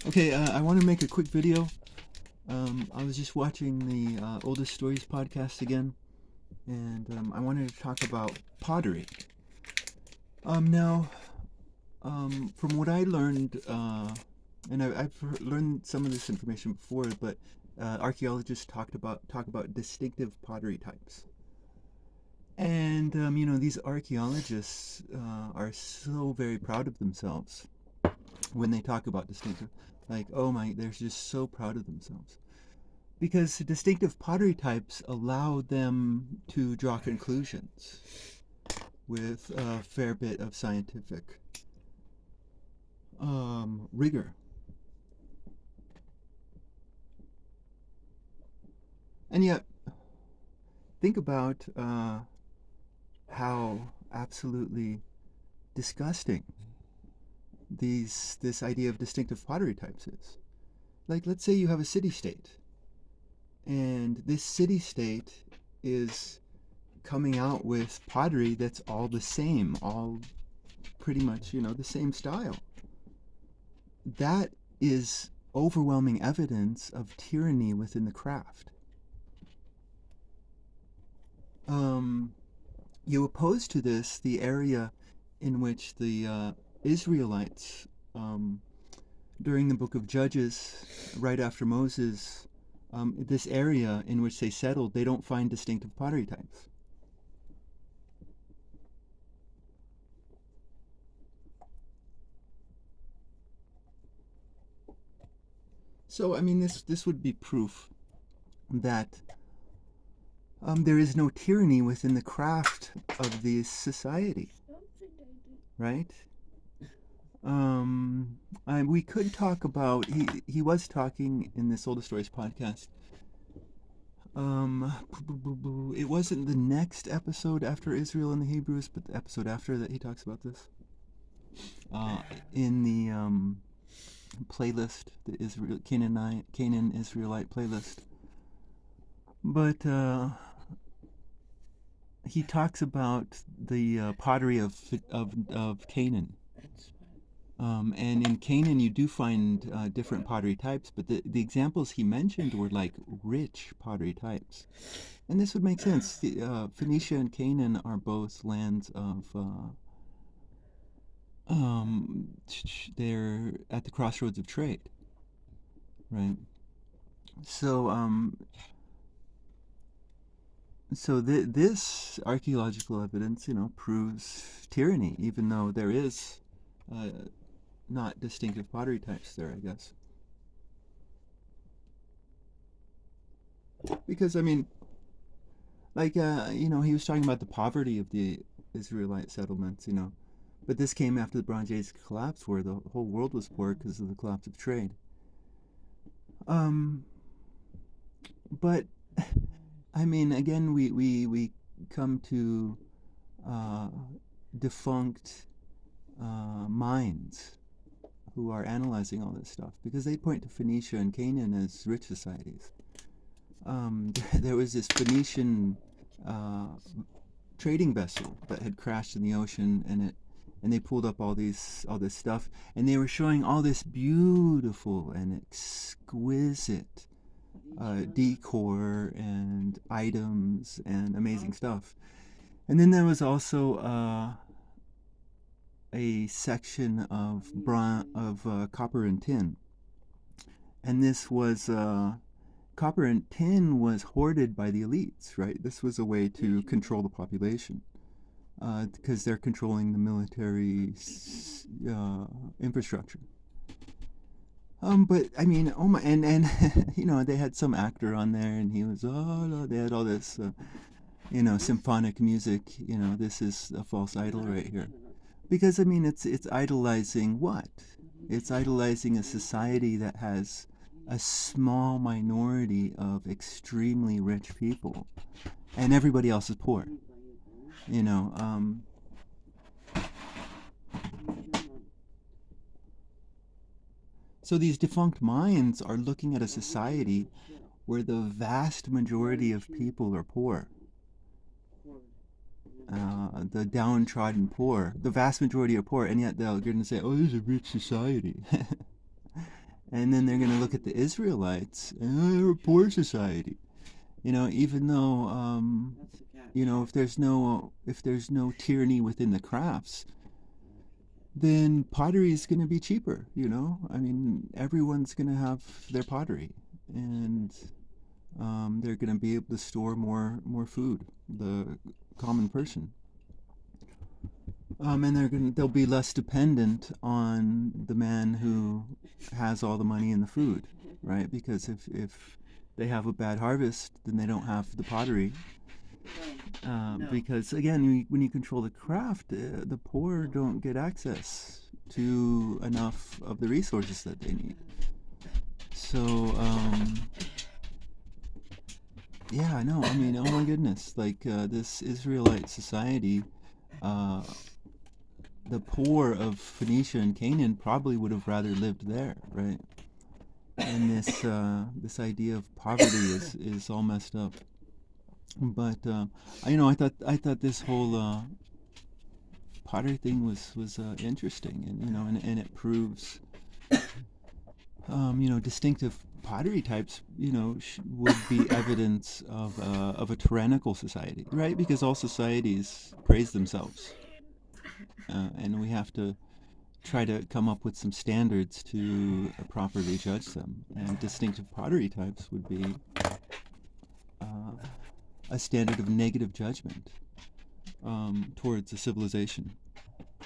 Okay, I want to make a quick video. I was just watching the Oldest Stories podcast again, and I wanted to talk about pottery. Now, from what I learned, and I've learned some of this information before, but archaeologists talk about distinctive pottery types. And these archaeologists are so very proud of themselves when they talk about distinctive. Like, oh my, they're just so proud of themselves. Because distinctive pottery types allow them to draw conclusions with a fair bit of scientific rigor. And yet, think about how absolutely disgusting this idea of distinctive pottery types is. Like, let's say you have a city-state, and this city-state is coming out with pottery that's all the same, all pretty much, the same style. That is overwhelming evidence of tyranny within the craft. You oppose to this the area in which the Israelites, during the book of Judges, right after Moses, this area in which they settled, they don't find distinctive pottery types. So, I mean, this would be proof that there is no tyranny within the craft of this society, right? We could talk about he was talking in this Oldest Stories podcast. It wasn't the next episode after Israel and the Hebrews, but the episode after that he talks about this. In the playlist, the Canaan Israelite playlist. But he talks about the pottery of Canaan. And in Canaan, you do find different pottery types, but the examples he mentioned were like rich pottery types. And this would make sense. Phoenicia and Canaan are both lands of, they're at the crossroads of trade, right? So, this archaeological evidence, proves tyranny, even though there is not distinctive pottery types there, I guess. Because, I mean, like, he was talking about the poverty of the Israelite settlements, but this came after the Bronze Age collapse, where the whole world was poor because of the collapse of trade. But, I mean, again, we come to defunct minds who are analyzing all this stuff, because they point to Phoenicia and Canaan as rich societies. There was this Phoenician trading vessel that had crashed in the ocean, and they pulled up all this stuff, and they were showing all this beautiful and exquisite decor and items and amazing stuff. And then there was also a section of copper and tin, and this was copper and tin was hoarded by the elites, right? This was a way to control the population, because they're controlling the military infrastructure. But I mean, oh my, and they had some actor on there, and he was, oh no, they had all this symphonic music. This is a false idol right here, because I mean, it's idolizing what? It's idolizing a society that has a small minority of extremely rich people, and everybody else is poor. So these defunct minds are looking at a society where the vast majority of people are poor. The downtrodden poor, the vast majority are poor, and yet they're going to say, "Oh, this is a rich society." And then they're going to look at the Israelites, and they're a poor society. Even though, if there's no tyranny within the crafts, then pottery is going to be cheaper. I mean, everyone's going to have their pottery, and they're going to be able to store more food. The common person, and they'll be less dependent on the man who has all the money and the food, right? Because if they have a bad harvest, then they don't have the pottery. Because again, when you control the craft, the poor don't get access to enough of the resources that they need. So yeah, I know. I mean, oh my goodness, like this Israelite society, uh, the poor of Phoenicia and Canaan probably would have rather lived there, right? And this idea of poverty is all messed up. But I thought this whole pottery thing was interesting, and and it proves distinctive pottery types would be evidence of a tyrannical society, right? Because all societies praise themselves, and we have to try to come up with some standards to properly judge them. And distinctive pottery types would be uh, a standard of negative judgment towards a civilization.